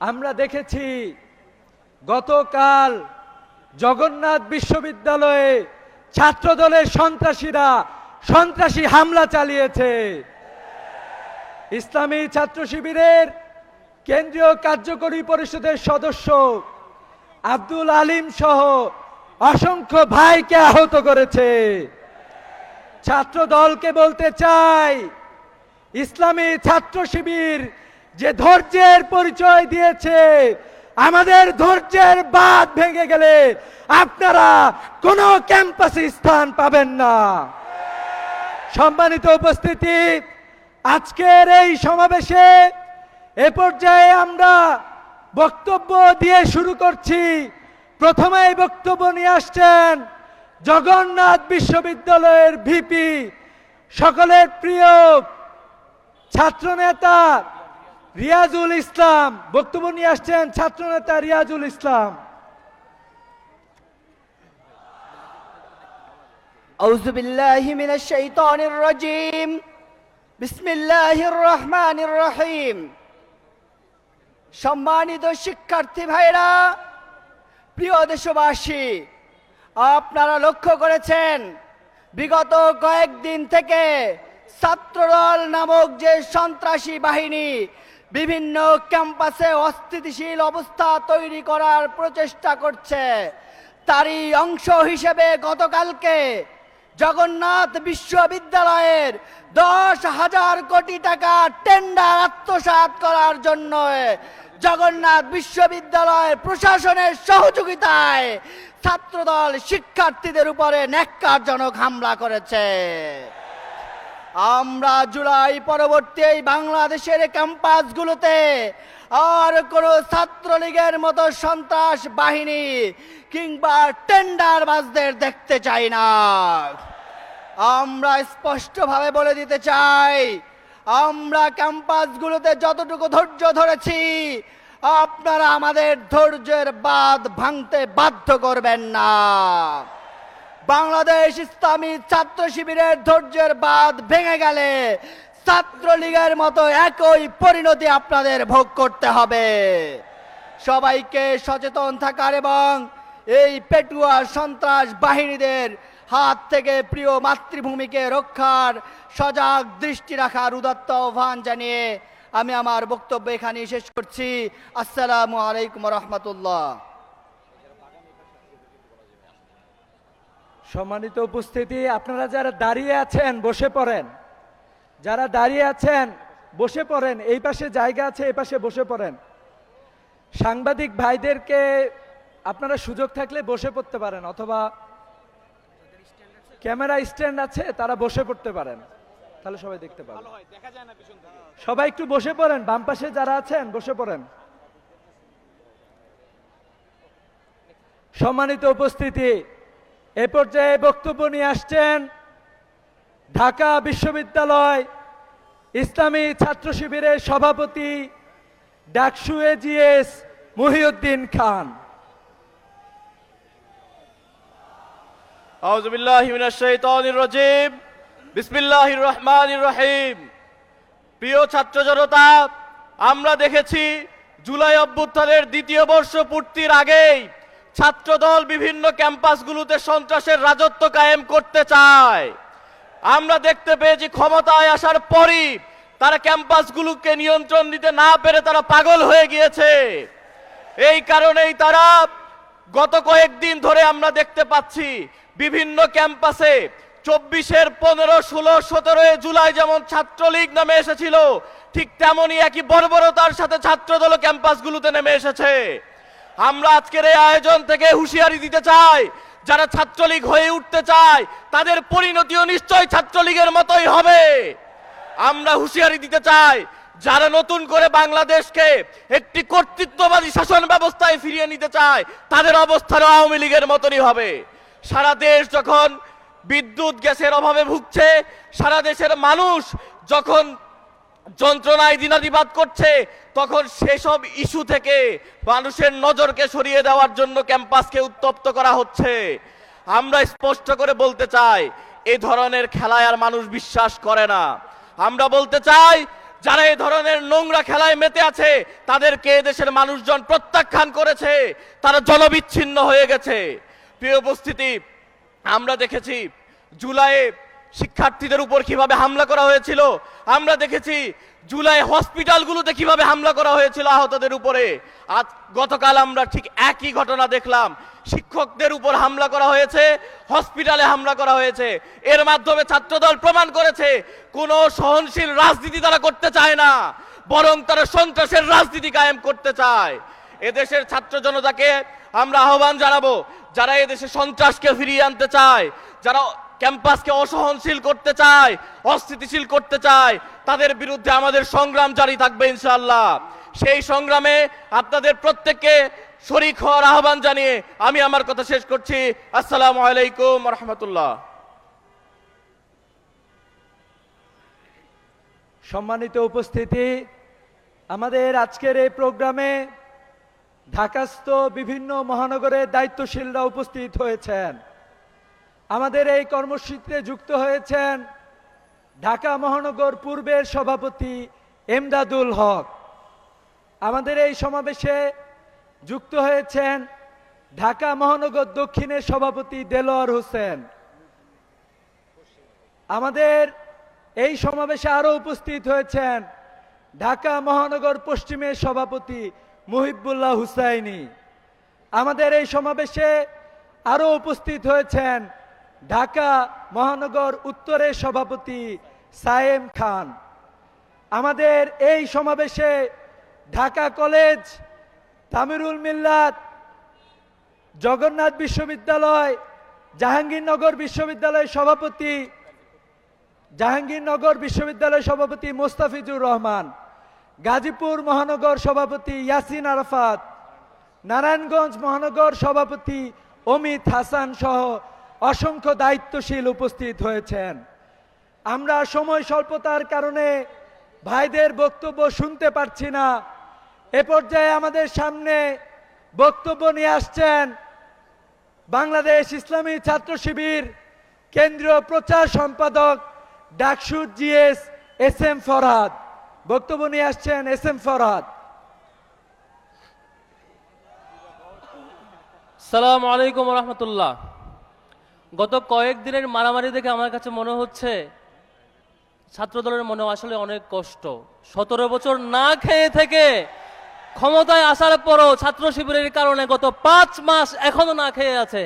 আমরা দেখেছি গতকাল জগন্নাথ বিশ্ববিদ্যালয়ে ছাত্রদলের সন্ত্রাসীরা সন্ত্রাসী হামলা চালিয়েছে। ইসলামী ছাত্র শিবিরের কেন্দ্রীয় কার্যকরী পরিষদের সদস্য আব্দুল আলিম সহ অসংখ্য ভাইকে আহত করেছে। ছাত্র দলকে বলতে চাই, ইসলামী ছাত্র শিবির যে ধৈর্যের পরিচয় দিয়েছে, আমাদের ধৈর্যের বাঁধ ভেঙে গেলে আপনারা কোনো ক্যাম্পাসে স্থান পাবেন না। সম্মানিত উপস্থিতি, আজকের এই সমাবেশে এ পর্যায়ে আমরা বক্তব্য দিয়ে শুরু করছি। প্রথমেই বক্তব্য নিয়ে আসছেন জগন্নাথ বিশ্ববিদ্যালয়ের ভিপি, সকলের প্রিয় ছাত্রনেতা রিয়াজুল ইসলাম। বক্তব্য নিয়ে আসছেন ছাত্রনেতা রিয়াজুল ইসলাম। আউযু বিল্লাহি মিনাশ শাইতানির রাজীম। বিসমিল্লাহির রহমানির রহিম। সম্মানিত শিক্ষার্থী ভাইরা, প্রিয় দেশবাসী, আপনারা লক্ষ্য করেছেন বিগত কয়েকদিন থেকে ছাত্রদল নামক যে সন্ত্রাসী বাহিনী বিভিন্ন ক্যাম্পাসে অস্থিতিশীল অবস্থা তৈরি করার প্রচেষ্টা করছে। তারই অংশ হিসেবে গতকালকে জগন্নাথ বিশ্ববিদ্যালয়ের 10,000 কোটি টাকা টেন্ডার আত্মসাৎ করার জন্য জগন্নাথ বিশ্ববিদ্যালয়ের প্রশাসনের সহযোগিতায় ছাত্রদল শিক্ষার্থীদের উপরে ন্যাক্কারজনক হামলা করেছে। আমরা জুলাই পরবর্তী এই বাংলাদেশের ক্যাম্পাসগুলোতে আর কোনো ছাত্রলীগের মতো সন্ত্রাস বাহিনী কিংবা টেন্ডারবাজদের দেখতে চাই না। আমরা স্পষ্টভাবে বলে দিতে চাই, আমরা ক্যাম্পাসগুলোতে যতটুকু ধৈর্য ধরেছি, আপনারা আমাদের ধৈর্যের বাঁধ ভাঙতে বাধ্য করবেন না। বাংলাদেশ ইসলামী ছাত্র শিবিরের ধৈর্যের বাঁধ ভেঙে গেলে ছাত্রলীগের মতো একই পরিণতি আপনাদের ভোগ করতে হবে। সবাইকে সচেতন থাকার এবং এই পেটুয়া সন্ত্রাস বাহিনীদের হাত থেকে প্রিয় মাতৃভূমিকে রক্ষার সজাগ দৃষ্টি রাখার উদাত্ত আহ্বান জানিয়ে আমি আমার বক্তব্য এখানে শেষ করছি। আসসালামু আলাইকুম রহমতুল্লাহ। সম্মানিত উপস্থিতি, আপনারা যারা দাঁড়িয়ে আছেন বসে পড়েন। যারা দাঁড়িয়ে আছেন বসে পড়েন। এই পাশে জায়গা আছে, এই পাশে বসে পড়েন। সাংবাদিক ভাইদেরকে আপনারা সুযোগ থাকলে বসে পড়তে পারেন, অথবা ক্যামেরা স্ট্যান্ড আছে তারা বসে পড়তে পারেন, তাহলে সবাই দেখতে পাবে। সবাই একটু বসে পড়েন, বাম পাশে যারা আছেন বসে পড়েন। সম্মানিত উপস্থিতি, এ পর্যায়ে বক্তব্য নিয়ে আসছেন ঢাকা বিশ্ববিদ্যালয় ইসলামী ছাত্র শিবিরের সভাপতি ডাকসু এজিএস মহিউদ্দিন খান। আউযু বিল্লাহি মিনাশ শাইতানির রাজীম। বিসমিল্লাহির রহমানির রহিম। প্রিয় ছাত্র জনতা, আমরা দেখেছি জুলাই অভ্যুত্থানের দ্বিতীয় বর্ষ পূর্তির আগেই ছাত্রদল বিভিন্ন ক্যাম্পাসগুলোতে সন্ত্রাসের রাজত্ব কায়েম করতে চায়। আমরা দেখতে পেয়েছি ক্ষমতায় আসার পরই তারা ক্যাম্পাসগুলোকে নিয়ন্ত্রণ দিতে না পেরে তারা পাগল হয়ে গিয়েছে। এই কারণেই তারা গত কয়েকদিন ধরে আমরা দেখতে পাচ্ছি বিভিন্ন ক্যাম্পাসে 24-এর 15, 16, 17 জুলাই যেমন ছাত্রলীগ নামে এসেছিল, ঠিক তেমনই একই বর্বরতার সাথে ছাত্রদল ক্যাম্পাসগুলোতে নেমে এসেছে। আমরা আজকের এই আয়োজন থেকে হুঁশিয়ারি দিতে চাই, যারা ছাত্রলীগ হয়ে উঠতে চায় তাদের পরিণতিও নিশ্চয় ছাত্রলীগের মতোই হবে। আমরা হুঁশিয়ারি দিতে চাই, যারা নতুন করে বাংলাদেশকে একটি কর্তৃত্ববাদী শাসন ব্যবস্থায় ফিরিয়ে নিতে চায় তাদের অবস্থানও আওয়ামী লীগের মতনই হবে। সারা দেশ যখন বিদ্যুৎ গ্যাসের অভাবে ভুগছে, সারা দেশের মানুষ যখন যন্ত্রণায় দিনাতিপাত করছে, তখন সেসব ইস্যু থেকে মানুষের নজরকে সরিয়ে দেওয়ার জন্য ক্যাম্পাসকে উত্তপ্ত করা হচ্ছে। আমরা স্পষ্ট করে বলতে চাই, এই ধরনের খেলায় আর মানুষ বিশ্বাস করে না। আমরা বলতে চাই, যারা এই ধরনের নোংরা খেলায় মেতে আছে তাদেরকে দেশের মানুষজন প্রত্যাখ্যান করেছে, তারা জনবিচ্ছিন্ন হয়ে গেছে। প্রিয় উপস্থিতি, আমরা দেখেছি জুলাইয়ে শিক্ষার্থীদের উপর কিভাবে হামলা করা হয়েছিল, আমরা দেখেছি জুলাই হসপিটালগুলোতে কিভাবে হামলা করা হয়েছিল আহতদের উপরে। আজ গতকাল আমরা ঠিক একই ঘটনা দেখলাম, শিক্ষকদের উপর হামলা করা হয়েছে, হসপিটালে হামলা করা হয়েছে। এর মাধ্যমে ছাত্রদল প্রমাণ করেছে কোনো সহনশীল রাজনীতি তারা করতে চায় না, বরং তারা সন্ত্রাসের রাজনীতি কায়েম করতে চায়। এদেশের ছাত্র জনতাকে আমরা আহ্বান জানাবো, যারা এদেশে সন্ত্রাসকে ফিরিয়ে আনতে চায়, যারা ক্যাম্পাসকে অসহনশীল করতে চায়, অস্থিতিশীল করতে চায়, তাদের বিরুদ্ধে আমাদের সংগ্রাম জারি থাকবে ইনশাআল্লাহ। সেই সংগ্রামে আপনাদের প্রত্যেককে শরীক হওয়ার আহ্বান জানিয়ে আমি আমার কথা শেষ করছি। আসসালামু আলাইকুম ওয়া রাহমাতুল্লাহ। সম্মানিত উপস্থিতি, আমাদের আজকের এই প্রোগ্রামে ঢাকাস্থ বিভিন্ন মহানগরের দায়িত্বশীলরা উপস্থিত হয়েছেন। আমাদের এই কর্মসূচিতে যুক্ত হয়েছেন ঢাকা মহানগর পূর্বের সভাপতি এমদাদুল হক। আমাদের এই সমাবেশে যুক্ত হয়েছেন ঢাকা মহানগর দক্ষিণের সভাপতি দেলোয়ার হোসেন। আমাদের এই সমাবেশে আরো উপস্থিত হয়েছেন ঢাকা মহানগর পশ্চিমের সভাপতি মুহিবুল্লাহ হুসাইনি। আমাদের এই সমাবেশে আরো উপস্থিত হয়েছেন ঢাকা মহানগর উত্তরের সভাপতি সায়েম খান। আমাদের এই সমাবেশে ঢাকা কলেজ, তামিরুল মিল্লাত, জগন্নাথ বিশ্ববিদ্যালয়, জাহাঙ্গীরনগর বিশ্ববিদ্যালয় সভাপতি মোস্তাফিজুর রহমান, গাজীপুর মহানগর সভাপতি ইয়াসিন আরাফাত, নারায়ণগঞ্জ মহানগর সভাপতি অমিত হাসান সহ অসংখ্য দায়িত্বশীল উপস্থিত হয়েছেন। আমরা সময় স্বল্পতার কারণে ভাইদের বক্তব্য শুনতে পারছি না। এ পর্যায়ে আমাদের সামনে বক্তব্য নিয়ে আসছেন বাংলাদেশ ইসলামী ছাত্র শিবির কেন্দ্রীয় প্রচার সম্পাদক DUCSU GS S M Farhad. বক্তব্য নিয়ে আসছেন এস এম ফরহাদ। সালাম আলাইকুম রহমতুল্লাহ। গত কয়েকদিনের মারামারি দেখে আমার কাছে মনে হচ্ছে ছাত্রদলের মনে আসলে অনেক কষ্ট। 17 বছর না খেয়ে থেকে ক্ষমতায় আসার পরও ছাত্র শিবিরের কারণে গত 5 মাস এখনো না খেয়ে আছে।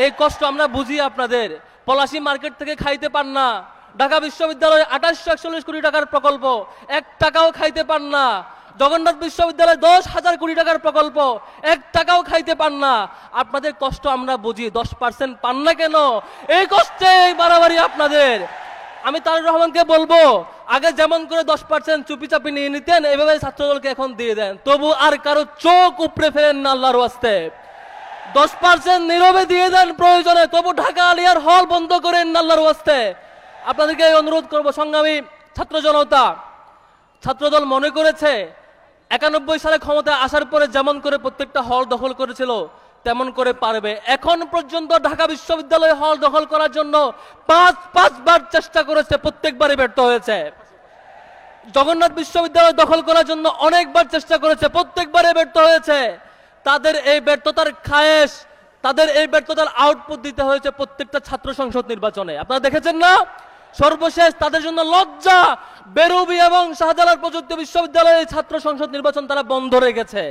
এই কষ্ট আমরা বুঝি আপনাদের। পলাশী মার্কেট থেকে খাইতে পান না, ঢাকা বিশ্ববিদ্যালয়ে 2841 কোটি টাকার প্রকল্প 1 টাকাও খাইতে পান না, জগন্নাথ বিশ্ববিদ্যালয়ে 10,000 কোটি টাকার প্রকল্প 1 টাকাও খাইতে পান না। আপনাদের কষ্ট আমরা বুঝি, 10% পান না কেন? এই কষ্টে বাড়াবাড়ি আপনাদের। আমি তারেক রহমানকে বলবো, আগে যেমন করে 10% চুপি চাপি নিয়ে নিতেন, এভাবে ছাত্রদলকে এখন দিয়ে দেন। তবু আর কারো চোখ উপড়ে ফেলেন না আল্লাহর ওয়াস্তে। 10% নীরবে দিয়ে দেন প্রয়োজনে, তবু ঢাকা আলিয়ার হল বন্ধ করেন না আল্লাহর ওয়াস্তে। আপনাদেরকে অনুরোধ করবো, সংগ্রামী ছাত্র জনতা, ছাত্রদল মনে করেছে 91 সালে ক্ষমতায় আসার পরে যেমন করে প্রত্যেকটা হল দখল করেছিল তেমন করে পারবে। এখন পর্যন্ত ঢাকা বিশ্ববিদ্যালয় হল দখল করার জন্য 5 বার চেষ্টা করেছে, প্রত্যেকবারই ব্যর্থ হয়েছে। জগন্নাথ বিশ্ববিদ্যালয় দখল করার জন্য অনেকবার চেষ্টা করেছে, প্রত্যেকবারে ব্যর্থ হয়েছে। তাদের এই ব্যর্থতার খায়েশ, তাদের এই ব্যর্থতার আউটপুট দিতে হয়েছে প্রত্যেকটা ছাত্র সংসদ নির্বাচনে। আপনারা দেখেছেন না? সর্বশেষ তাদের জন্য লজ্জা, বেরুবি এবং শাহজালাল প্রযুক্তি বিশ্ববিদ্যালয়ের ছাত্র সংসদ নির্বাচন তারা বন্ধ রেখেছে।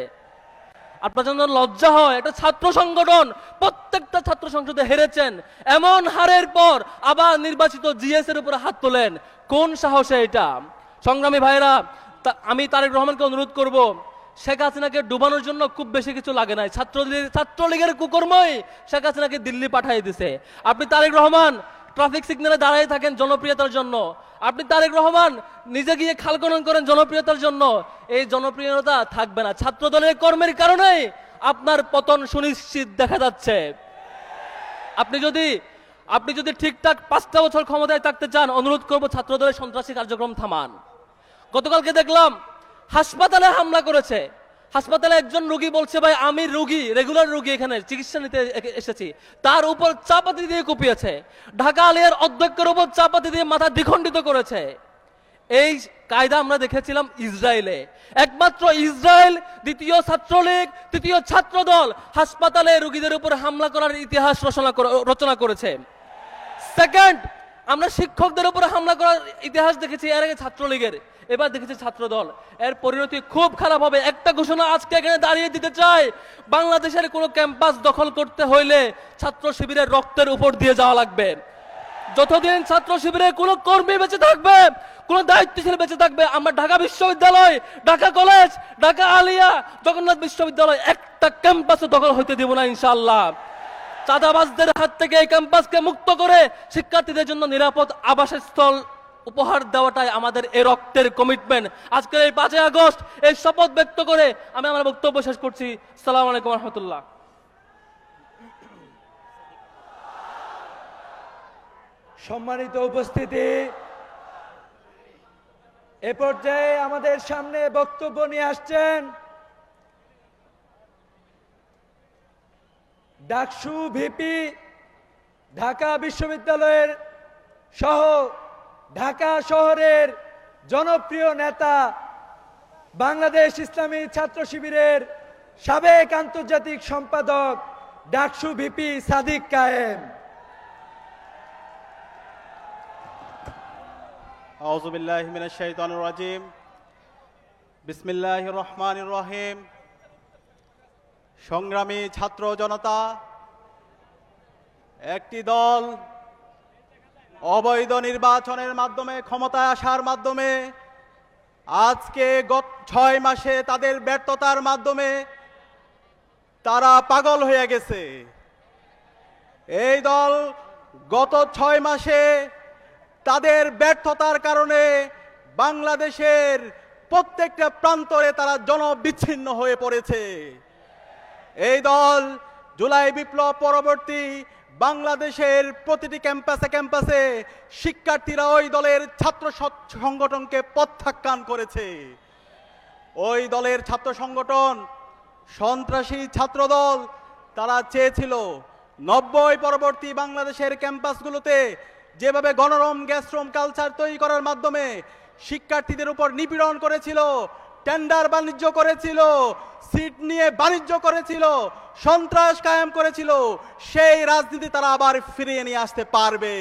আপনার জন্য লজ্জা হয়, একটা ছাত্র সংগঠন প্রত্যেকটা ছাত্র সংসদে হেরেছেন, এমন হারের পর আবার নির্বাচিত জিএস এর উপরে হাত তোলেন, কোন সাহসে এটা? সংগ্রামী ভাইরা, আমি তারেক রহমানকে অনুরোধ করব, শেখ হাসিনাকে ডুবানোর জন্য খুব বেশি কিছু লাগে নাই। ছাত্রলীগের কুকর্মই শেখ হাসিনাকে দিল্লি পাঠিয়ে দিছে। আপনি তারেক রহমান ট্রাফিক সিগন্যালে দাঁড়িয়ে থাকেন জনপ্রিয়তার জন্য, আপনি তারেক রহমান নিজে গিয়ে খাল খনন করেন জনপ্রিয়তার জন্য, এই জনপ্রিয়তা থাকবে না। ছাত্রদলের কর্মের কারণেই আপনার পতন সুনিশ্চিত দেখা যাচ্ছে। আপনি যদি ঠিকঠাক 5টা বছর ক্ষমতায় থাকতে চান, অনুরোধ করব ছাত্রদলের সন্ত্রাসী কার্যক্রম থামান। গতকালকে দেখলাম হাসপাতালে হামলা করেছে। হাসপাতালে একজন রোগী বলছে, ভাই আমি রোগী, রেগুলার রোগী, এখানে চিকিৎসা নিতে এসেছি। তার উপর চাপাতি দিয়ে কুপিয়েছে। ঢাকা আলিয়ার অধ্যক্ষের উপর চাপাতি দিয়ে মাথা দ্বিখণ্ডিত করেছে। এই কায়দা আমরা দেখেছিলাম ইসরায়েলে। একমাত্র ইসরায়েল দ্বিতীয় ছাত্রলীগ, তৃতীয় ছাত্রদল হাসপাতালে রোগীদের উপর হামলা করার ইতিহাস রচনা করেছে। সেকেন্ড, আমরা শিক্ষকদের উপর হামলা করার ইতিহাস দেখেছি এর আগে ছাত্রলীগের, এবার দেখেছি ছাত্রদল। এর পরিণতি খুব খারাপ হবে। একটা ঘোষণা আজকে এখানে দাঁড়িয়ে দিতে চাই, বাংলাদেশের কোনো ক্যাম্পাস দখল করতে হইলে ছাত্র শিবিরের রক্তের উপর দিয়ে যাওয়া লাগবে। যতদিন ছাত্র শিবিরে কোনো কর্মী বেঁচে থাকবে, কোনো দায়িত্বশীল বেঁচে থাকবে, আমরা ঢাকা বিশ্ববিদ্যালয়, ঢাকা কলেজ, ঢাকা আলিয়া, জগন্নাথ বিশ্ববিদ্যালয় একটা ক্যাম্পাসে দখল হইতে দিব না ইনশাআল্লাহ। চাঁদাবাজদের হাত থেকে এই ক্যাম্পাসকে মুক্ত করে শিক্ষার্থীদের জন্য নিরাপদ আবাসস্থল উপহার দেওয়াটাই আমাদের এই রক্তের কমিটমেন্ট। আজকের এই 5 আগস্ট এই শপথ ব্যক্ত করে আমি আমার বক্তব্য শেষ করছি। আসসালামু আলাইকুম রহমতুল্লাহ। সম্মানিত উপস্থিতি, এ পর্যায়ে আমাদের সামনে বক্তব্য নিয়ে আসছেন ডাকসু ভিপি, ঢাকা বিশ্ববিদ্যালয়ের সহ ঢাকা শহরের জনপ্রিয় নেতা, বাংলাদেশ ইসলামী ছাত্র শিবিরের সাবেক আন্তর্জাতিক সম্পাদক ডাকসু ভিপি সাদিক কায়েম। আউযু বিল্লাহি মিনাশ শাইতানির রাজিম। বিসমিল্লাহির রহমানির রহিম। সংগ্রামী ছাত্র জনতা, একটি দল অবৈধ নির্বাচনের মাধ্যমে ক্ষমতায় আসার মাধ্যমে আজকে গত 6 মাসে তাদের ব্যর্থতার মাধ্যমে তারা পাগল হয়ে গেছে। এই দল গত 6 মাসে তাদের ব্যর্থতার কারণে বাংলাদেশের প্রত্যেকটা প্রান্তরে তারা জনবিচ্ছিন্ন হয়ে পড়েছে। এই দল জুলাই বিপ্লব পরবর্তী বাংলাদেশের প্রতিটি ক্যাম্পাসে শিক্ষার্থীরা ওই দলের ছাত্র সংগঠনকে প্রত্যাখ্যান করেছে। ওই দলের ছাত্র সংগঠন সন্ত্রাসী ছাত্রদল, তারা চেয়েছিল 90 পরবর্তী বাংলাদেশের ক্যাম্পাসগুলোতে যেভাবে গণরম গ্যাসরম কালচার তৈরি করার মাধ্যমে শিক্ষার্থীদের উপর নিপীড়ন করেছিল, টেন্ডার বাণিজ্য করেছিল, সিট নিয়ে বাণিজ্য করেছিল, সন্ত্রাস কায়েম করেছিল, সেই রাজনীতি তারা আবার ফিরিয়ে নিয়ে আসতে পারবে।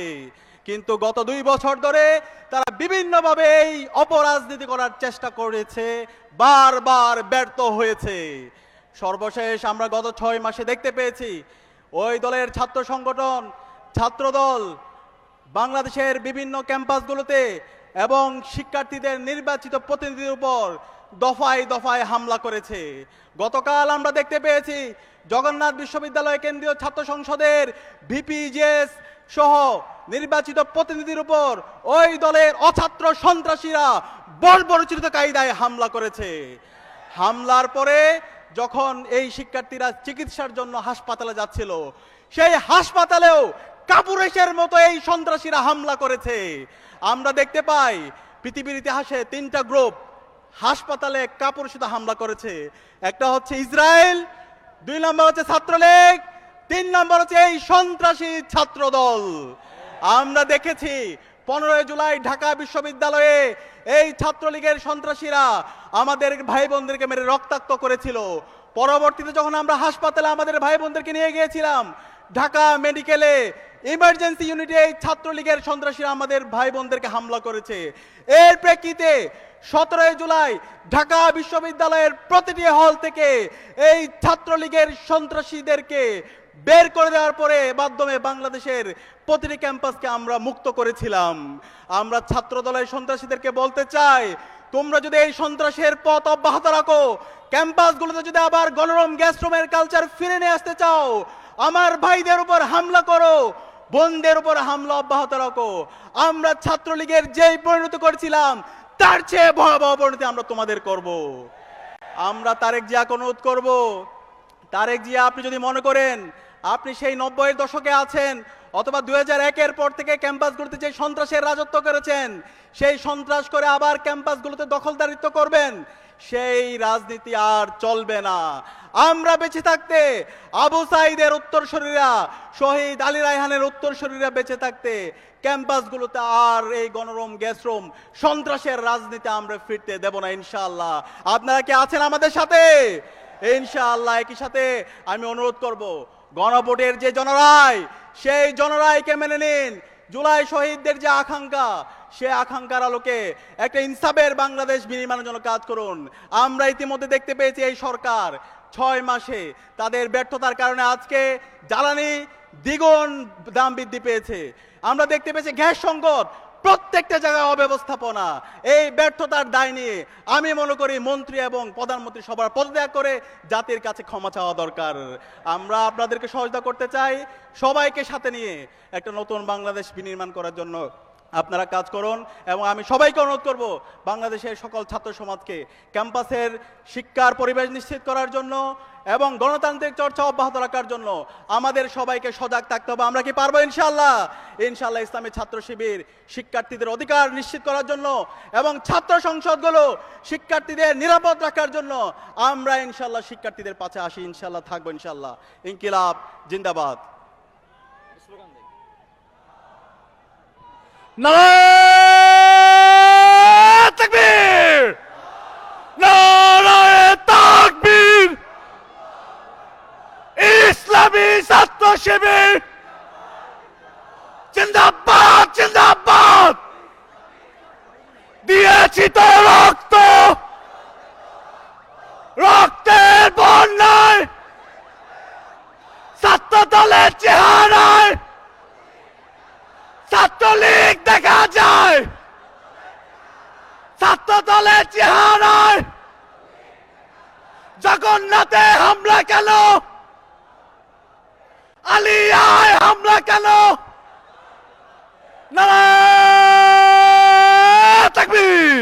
কিন্তু গত 2 বছর ধরে তারা বিভিন্নভাবে এই অপরাজনীতি করার চেষ্টা করেছে, বারবার ব্যর্থ হয়েছে। সর্বশেষ আমরা গত 6 মাসে দেখতে পেয়েছি ওই দলের ছাত্র সংগঠন ছাত্রদল বাংলাদেশের বিভিন্ন ক্যাম্পাসগুলোতে এবং শিক্ষার্থীদের নির্বাচিত প্রতিনিধিদের উপর দফায় দফায় হামলা করেছে। গতকাল আমরা দেখতে পেয়েছি জগন্নাথ বিশ্ববিদ্যালয় কেন্দ্রীয় ছাত্র সংসদের ভিপিজেএস সহ নির্বাচিত প্রতিনিধির উপর ওই দলের অছাত্র সন্ত্রাসীরা বর্বরচিত কায়দায় হামলা করেছে। হামলার পরে যখন এই শিক্ষার্থীরা চিকিৎসার জন্য হাসপাতালে যাচ্ছিল, সেই হাসপাতালেও কাপুরুষের মতো এই সন্ত্রাসীরা হামলা করেছে। আমরা দেখতে পাই পৃথিবীর ইতিহাসে 3টা গ্রুপ হাসপাতালে কাপুরুষিত হামলা করেছে। একটা হচ্ছে ইসরায়েল, 2 নম্বর হচ্ছে ছাত্রলীগ, 3 নম্বর হচ্ছে এই সন্ত্রাসী ছাত্রদল। আমরা দেখেছি 15 জুলাই ঢাকা বিশ্ববিদ্যালয়ে এই ছাত্রলীগের সন্ত্রাসীরা আমাদের ভাই বোনদেরকে মেরে রক্তাক্ত করেছিল। পরবর্তীতে যখন আমরা হাসপাতালে আমাদের ভাই বোনদেরকে নিয়ে গিয়েছিলাম, ঢাকা মেডিকেলে ইমার্জেন্সি ইউনিটে এই ছাত্রলীগের সন্ত্রাসীরা আমাদের ভাই বোনদেরকে হামলা করেছে। এর প্রেক্ষিতে 17 জুলাই ঢাকা বিশ্ববিদ্যালয়ের প্রতিটি হল থেকে এই ছাত্রলীগের সন্ত্রাসীদেরকে বের করে দেওয়ার পরে মাধ্যমে বাংলাদেশের প্রতিটি ক্যাম্পাসকে আমরা মুক্ত করেছিলাম। আমরা ছাত্রদলের সন্ত্রাসীদেরকে বলতে চাই, তোমরা যদি এই সন্ত্রাসের পথ অব্যাহত রাখো, ক্যাম্পাসগুলোতে যদি আবার গণরম গ্যাসরুমের কালচার ফিরে নিয়ে আসতে চাও, আমার ভাইদের উপর হামলা করো, বোনদের উপর হামলা অব্যাহত রাখো। আমরা ছাত্রলীগের যেই পরিণতি করেছিলাম তার চেয়ে ভয়াবহ পরিণতি আমরা তোমাদের করব। আমরা তারেক জিয়াকে অনুরোধ করব, তারেক জিয়া, আপনি যদি মনে করেন আপনি সেই 90-এর দশকে আছেন অথবা 2001-এর পর থেকে ক্যাম্পাসগুলোতে যে সন্ত্রাসের রাজত্ব করেছেন, সেই সন্ত্রাস করে আবার ক্যাম্পাসগুলোতে দখলদারিত্ব করবেন, সেই রাজনীতি আর চলবে না। আমরা বেঁচে থাকতে আবু সাইদের উত্তরসূরিরা, শহীদ আলী রায়হানের উত্তরসূরিরা বেঁচে থাকতে ক্যাম্পাসগুলোতে আর এই গণরুম গ্যাসরুম সন্ত্রাসের রাজনীতি আমরা ফিরতে দেব না ইনশাআল্লাহ। আপনারা কি আছেন আমাদের সাথে? ইনশাআল্লাহ। একই সাথে আমি অনুরোধ করব, গণভোটের যে জনরায়, সেই জনরায়কে মেনে নিন। জুলাই শহীদদের যে আকাঙ্ক্ষা, সে আকাঙ্ক্ষার আলোকে একটা ইনসাফের বাংলাদেশ বিনির্মাণের জন্য কাজ করুন। আমরা ইতিমধ্যে দেখতে পেয়েছি এই সরকার 6 মাসে তাদের ব্যর্থতার কারণে আজকে জ্বালানি দ্বিগুণ দাম বৃদ্ধি পেয়েছে। আমরা দেখতে পেয়েছি গ্যাস সংকট, প্রত্যেকটা জায়গায় অব্যবস্থাপনা। এই ব্যর্থতার দায় নিয়ে আমি মনে করি মন্ত্রী এবং প্রধানমন্ত্রী সবার পদত্যাগ করে জাতির কাছে ক্ষমা চাওয়া দরকার। আমরা আপনাদেরকে সহযোগিতা করতে চাই, সবাইকে সাথে নিয়ে একটা নতুন বাংলাদেশ বিনির্মাণ করার জন্য আপনারা কাজ করুন। এবং আমি সবাইকে অনুরোধ করব, বাংলাদেশের সকল ছাত্র সমাজকে ক্যাম্পাসের শিক্ষার পরিবেশ নিশ্চিত করার জন্য এবং গণতান্ত্রিক চর্চা অব্যাহত রাখার জন্য আমাদের সবাইকে সজাগ থাকতে হবে। আমরা কি পারবো? ইনশাআল্লাহ। ইনশাআল্লাহ। ইসলামী ছাত্র শিবির শিক্ষার্থীদের অধিকার নিশ্চিত করার জন্য এবং ছাত্র সংসদগুলো শিক্ষার্থীদের নিরাপদ রাখার জন্য আমরা ইনশাআল্লাহ শিক্ষার্থীদের পাশে আসি, ইনশাআল্লাহ থাকবো ইনশাআল্লাহ। ইনকিলাব জিন্দাবাদ। নারায়ে তাকবীর, নারায়ে তাকবীর। ইসলামী ছাত্র শিবির জিন্দাবাদ, জিন্দাবাদ। দিয়েছি তো রক্ত, রক্তের বন্যায়, ছাত্র দলের চেহারায় ছাত্রলীগ দেখা যায়, ছাত্র দলের চেহারায় জগন্নাথে হামলা কেন, আলিয়ায় হামলা কেন? নারায়ে তাকবীর।